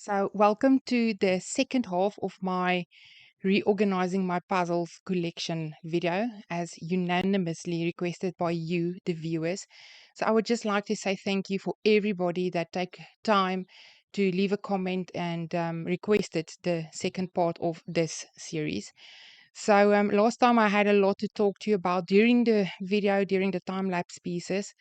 So, welcome to the second half of my reorganizing my puzzles collection video, as unanimously requested by you, the viewers. So, I would just like to say thank you for everybody that take time to leave a comment and requested the second part of this series. So, last time I had a lot to talk to you about during the video, during the time lapse pieces.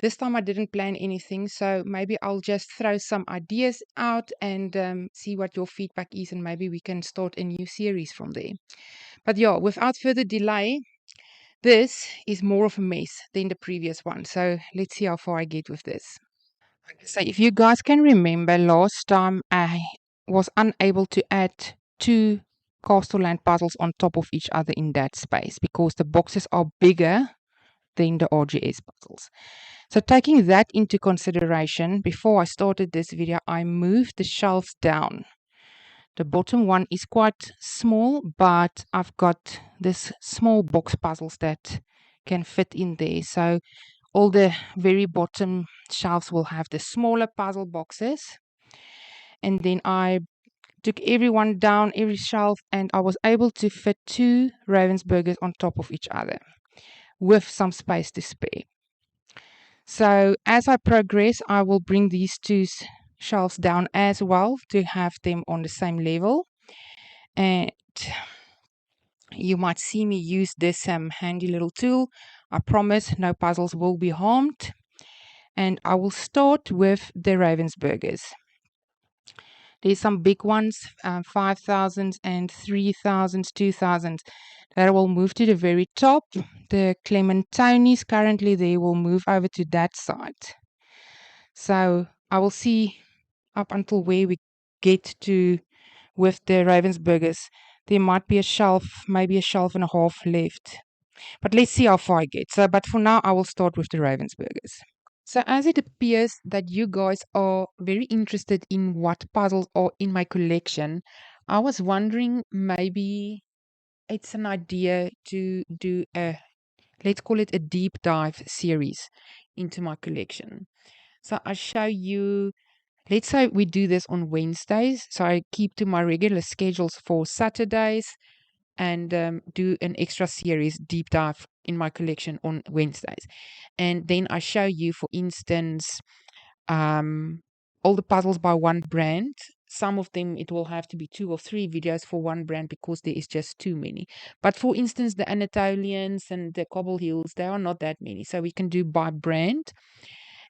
This time I didn't plan anything, so maybe I'll just throw some ideas out and see what your feedback is, and maybe we can start a new series from there. But yeah, without further delay, this is more of a mess than the previous one. So let's see how far I get with this. So if you guys can remember, last time I was unable to add two castle land puzzles on top of each other in that space because the boxes are bigger than the RGS puzzles. So taking that into consideration, before I started this video, I moved the shelves down. The bottom one is quite small, but I've got this small box puzzles that can fit in there. So all the very bottom shelves will have the smaller puzzle boxes. And then I took everyone down, every shelf, and I was able to fit two Ravensburgers on top of each other with some space to spare. So as I progress, I will bring these two shelves down as well to have them on the same level. And you might see me use this handy little tool. I promise no puzzles will be harmed. And I will start with the Ravensburgers. There's some big ones, 5,000 and 3,000, 2,000. That will move to the very top. The Clementinis currently there will move over to that side. So I will see up until where we get to with the Ravensburgers. There might be a shelf, maybe a shelf and a half left. But let's see how far I get. So, but for now, I will start with the Ravensburgers. So, as it appears that you guys are very interested in what puzzles are in my collection, I was wondering maybe it's an idea to do a, let's call it a deep dive series into my collection. So, I show you. Let's say we do this on Wednesdays. So I keep to my regular schedules for Saturdays and do an extra series, deep dive in my collection on Wednesdays. And then I show you, for instance, all the puzzles by one brand. Some of them, it will have to be 2 or 3 videos for one brand because there is just too many. But for instance, the Anatolians and the Cobble Hills, there are not that many. So we can do by brand.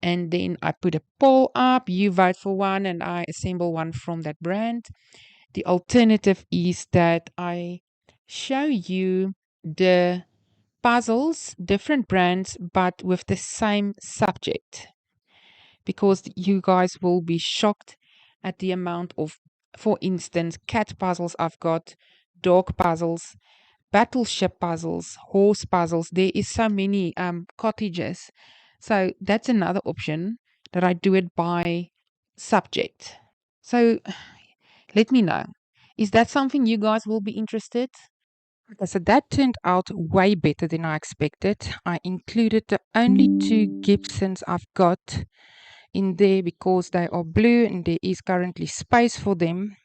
And then I put a poll up, you vote for one, and I assemble one from that brand. The alternative is that I show you the puzzles, different brands, but with the same subject. Because you guys will be shocked at the amount of, for instance, cat puzzles I've got, dog puzzles, battleship puzzles, horse puzzles. There is so many cottages. So that's another option, that I do it by subject. So let me know. Is that something you guys will be interested? Okay, so that turned out way better than I expected. I included the only 2 Gibsons I've got in there because they are blue and there is currently space for them.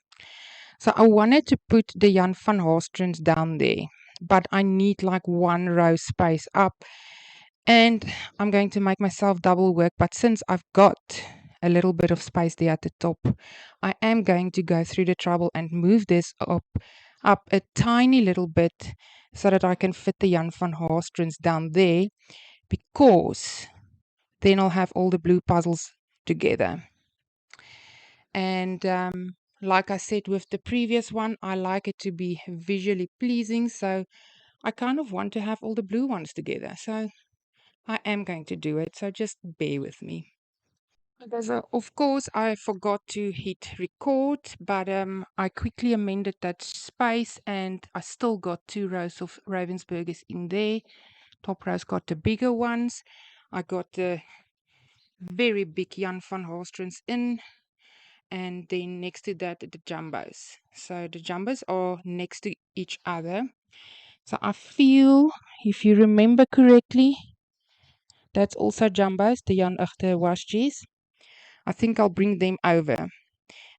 So I wanted to put the Jan van Haastrens down there, but I need like 1 row space up, and I'm going to make myself double work. But since I've got a little bit of space there at the top, I am going to go through the trouble and move this up a tiny little bit so that I can fit the Jan van Haastrens down there, because then I'll have all the blue puzzles together. And like I said with the previous one, I like it to be visually pleasing, so I kind of want to have all the blue ones together. So I am going to do it, so just bear with me. Okay, so of course I forgot to hit record, but I quickly amended that space and I still got 2 rows of Ravensburgers in there. Top row's got the bigger ones. I got the very big Jan van Haastrens in, and then next to that the jumbos. So the jumbos are next to each other. So I feel, if you remember correctly, that's also jumbos, the Jan Achter Wasjes. I think I'll bring them over.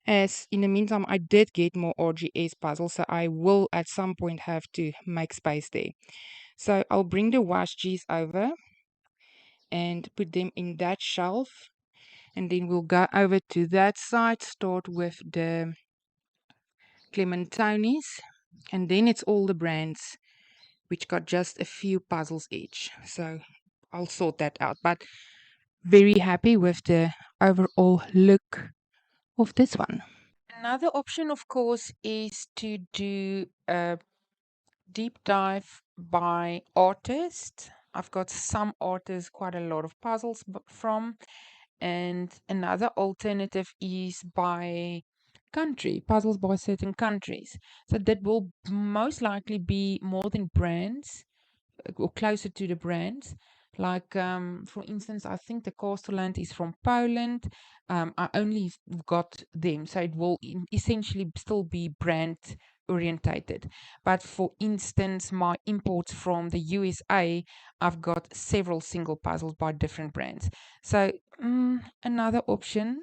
As in the meantime, I did get more RGS puzzles, so I will at some point have to make space there. So I'll bring the wash G's over and put them in that shelf. And then we'll go over to that side, start with the Clementinis. And then it's all the brands which got just a few puzzles each. So I'll sort that out. But very happy with the overall look of this one. Another option, of course, is to do a deep dive by artist. I've got some artists, quite a lot of puzzles from. And another alternative is by country, puzzles by certain countries. So that will most likely be more than brands or closer to the brands. Like, for instance, I think the Castelland is from Poland. I only got them, so it will essentially still be brand orientated. But for instance, my imports from the USA, I've got several single puzzles by different brands. So, another option.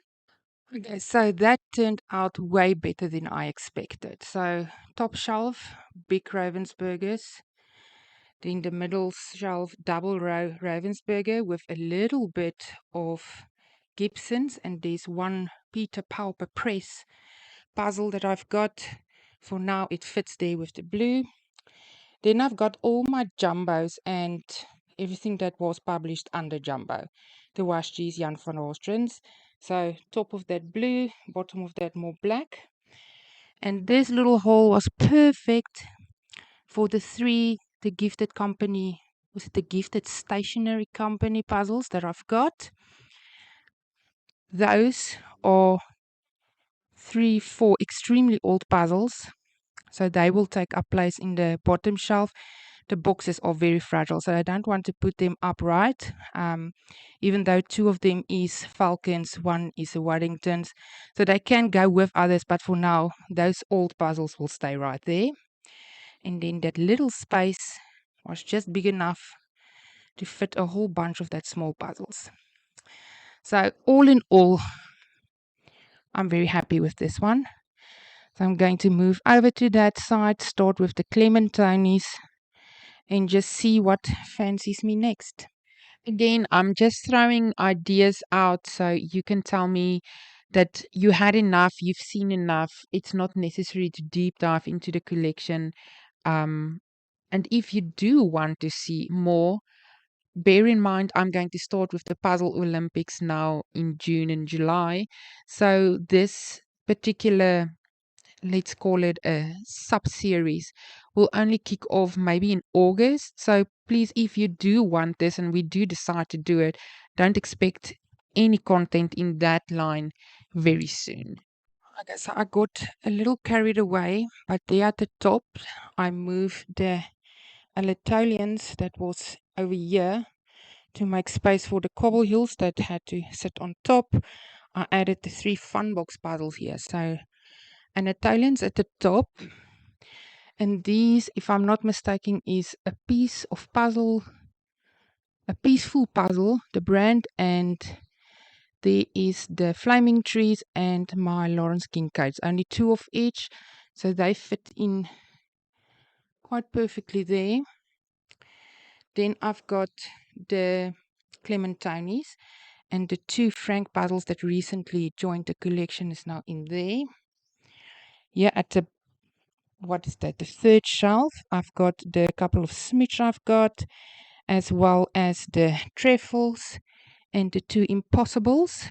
Okay, so that turned out way better than I expected. So, top shelf, big Ravensburgers. Then the middle shelf, double row Ravensburger with a little bit of Gibson's, and there's one Peter Pauper Press puzzle that I've got. For now, it fits there with the blue. Then I've got all my jumbos and everything that was published under jumbo. The Wash G's, Jan van Oostren's. So top of that blue, bottom of that more black. And this little hole was perfect for the gifted company, was it the gifted stationery company puzzles that I've got. Those are 3, 4 extremely old puzzles. So they will take up place in the bottom shelf. The boxes are very fragile, so I don't want to put them upright. Even though 2 of them is Falcons, 1 is a Waddingtons. So they can go with others, but for now, those old puzzles will stay right there. And then that little space was just big enough to fit a whole bunch of that small puzzles. So all in all, I'm very happy with this one. So I'm going to move over to that side, start with the Clementinis, and just see what fancies me next. Again, I'm just throwing ideas out so you can tell me that you had enough, you've seen enough. It's not necessary to deep dive into the collection. And if you do want to see more, bear in mind I'm going to start with the Puzzle Olympics now in June and July. So this particular, let's call it a sub-series, will only kick off maybe in August. So please, if you do want this and we do decide to do it, don't expect any content in that line very soon. Okay, so I got a little carried away, but there at the top, I moved the Anatolians that was over here to make space for the cobble hills that had to sit on top. I added the 3 fun box puzzles here. So Anatolians at the top. And these, if I'm not mistaken, is a piece of puzzle, a peaceful puzzle, the brand, and there is the flaming trees and my Lawrence Kincaid's. Only 2 of each, so they fit in quite perfectly there. Then I've got the Clementinis, and the 2 Frank puzzles that recently joined the collection is now in there. Here at the, what is that, the 3rd shelf, I've got the couple of Smiths I've got, as well as the Treffles and the 2 Impossibles.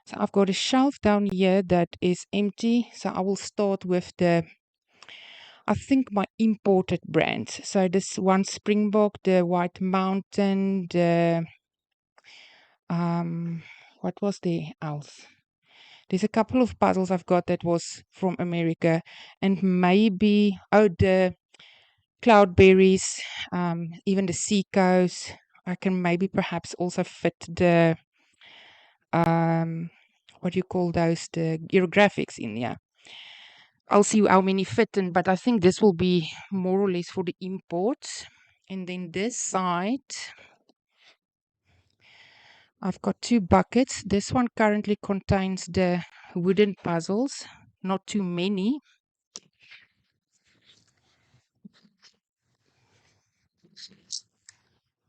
So I've got a shelf down here that is empty. So I will start with the, I think, my imported brands. So this one Springbok, the White Mountain, the what was the else? There's a couple of puzzles I've got that was from America, and maybe the Cloudberries, even the Seacoast. I can maybe perhaps also fit the what do you call those, the geographics in here. I'll see how many fit in, but I think this will be more or less for the imports. And then this side, I've got 2 buckets. This one currently contains the wooden puzzles, not too many.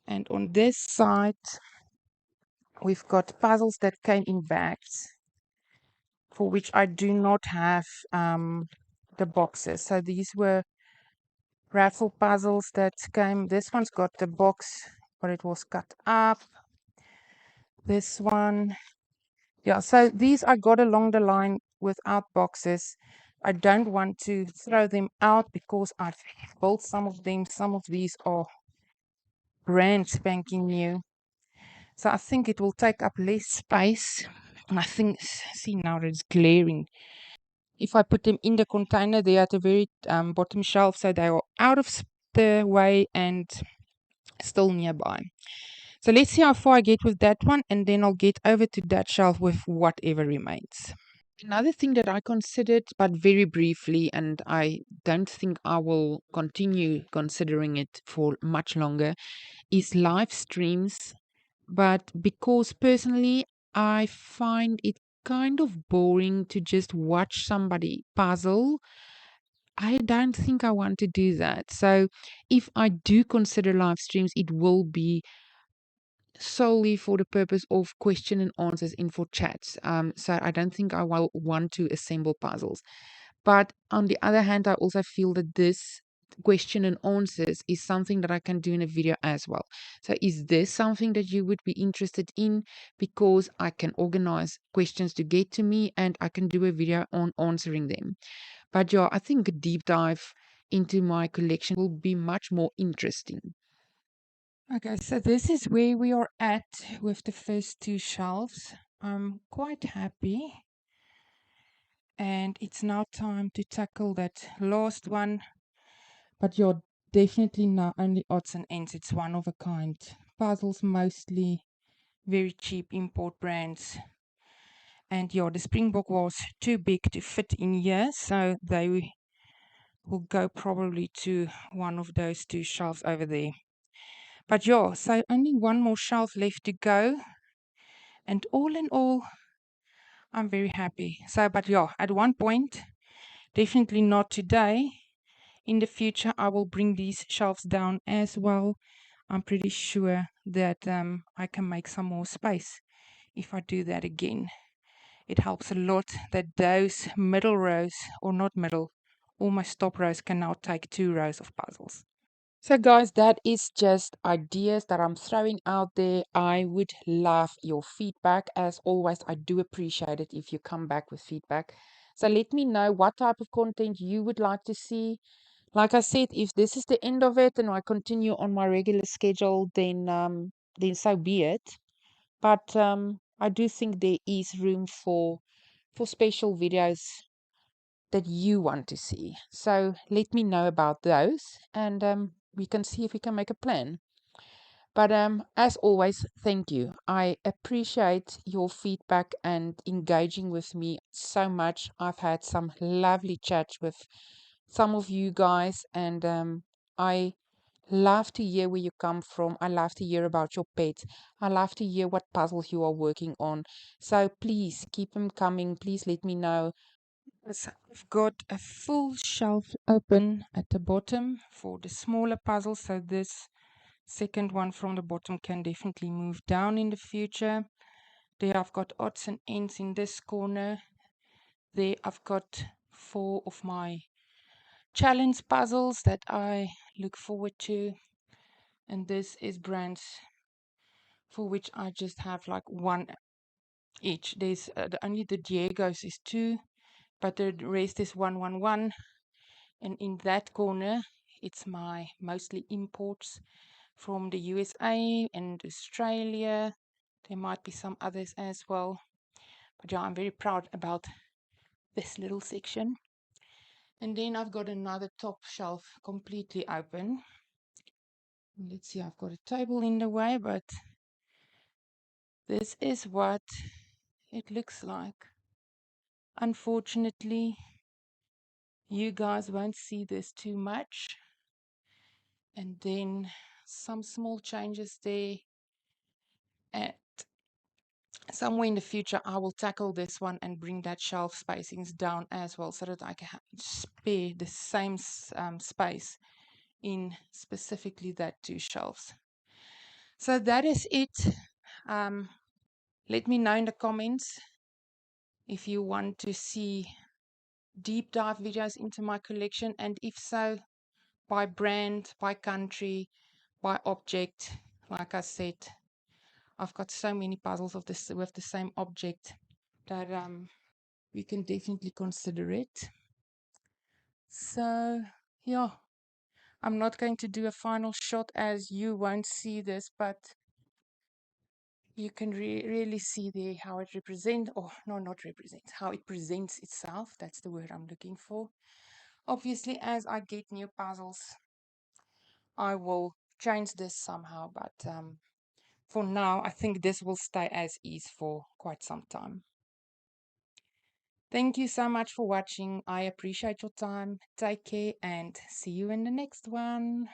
And on this side, we've got puzzles that came in bags, for which I do not have the boxes. So these were raffle puzzles that came. This one's got the box, but it was cut up. This one, yeah. So these I got along the line without boxes. I don't want to throw them out because I've built some of them. Some of these are brand spanking new. So I think it will take up less space. And I think, see now it's glaring. If I put them in the container, they're at the very bottom shelf, so they are out of the way and still nearby. So let's see how far I get with that one, and then I'll get over to that shelf with whatever remains. Another thing that I considered, but very briefly, and I don't think I will continue considering it for much longer, is live streams. But because personally, I find it kind of boring to just watch somebody puzzle. I don't think I want to do that. So if I do consider live streams, it will be solely for the purpose of question and answers in for chats. So I don't think I will want to assemble puzzles. But on the other hand, I also feel that this question and answers is something that I can do in a video as well. So is this something that you would be interested in? Because I can organize questions to get to me and I can do a video on answering them. But yeah, I think a deep dive into my collection will be much more interesting. Okay, so this is where we are at with the first two shelves. I'm quite happy, and it's now time to tackle that last one. But you're definitely not only odds and ends, it's one of a kind. Puzzles mostly very cheap import brands. And yeah, the Springbok was too big to fit in here, so they will go probably to one of those two shelves over there. But yeah, so only one more shelf left to go. And all in all, I'm very happy. So, but yeah, at one point, definitely not today. In the future, I will bring these shelves down as well. I'm pretty sure that I can make some more space if I do that again. It helps a lot that those middle rows, or not middle, almost top rows can now take 2 rows of puzzles. So, guys, that is just ideas that I'm throwing out there. I would love your feedback. As always, I do appreciate it if you come back with feedback. So, let me know what type of content you would like to see. Like I said, if this is the end of it and I continue on my regular schedule, then so be it. But I do think there is room for special videos that you want to see. So let me know about those, and we can see if we can make a plan. But as always, thank you. I appreciate your feedback and engaging with me so much. I've had some lovely chats with some of you guys, and I love to hear where you come from. I love to hear about your pets. I love to hear what puzzles you are working on. So please keep them coming. Please let me know. So I've got a full shelf open at the bottom for the smaller puzzles. So this second one from the bottom can definitely move down in the future. There I've got odds and ends in this corner. There I've got 4 of my challenge puzzles that I look forward to. And this is brands for which I just have like one each. There's only the Diego's is 2, but the rest is 111. And in that corner, it's my mostly imports from the USA and Australia. There might be some others as well. But yeah, I'm very proud about this little section. And then I've got another top shelf completely open. Let's see, I've got a table in the way, but this is what it looks like. Unfortunately, you guys won't see this too much. And then some small changes there at somewhere in the future, I will tackle this one and bring that shelf spacings down as well so that I can spare the same space in specifically that two shelves. So that is it. Um, let me know in the comments if you want to see deep dive videos into my collection, and if so, by brand, by country, by object. Like I said, I've got so many puzzles of this with the same object that we can definitely consider it. So yeah, I'm not going to do a final shot as you won't see this, but you can really see there how it represents, or no, not represents, how it presents itself. That's the word I'm looking for. Obviously, as I get new puzzles, I will change this somehow, but for now, I think this will stay as is for quite some time. Thank you so much for watching. I appreciate your time. Take care and see you in the next one.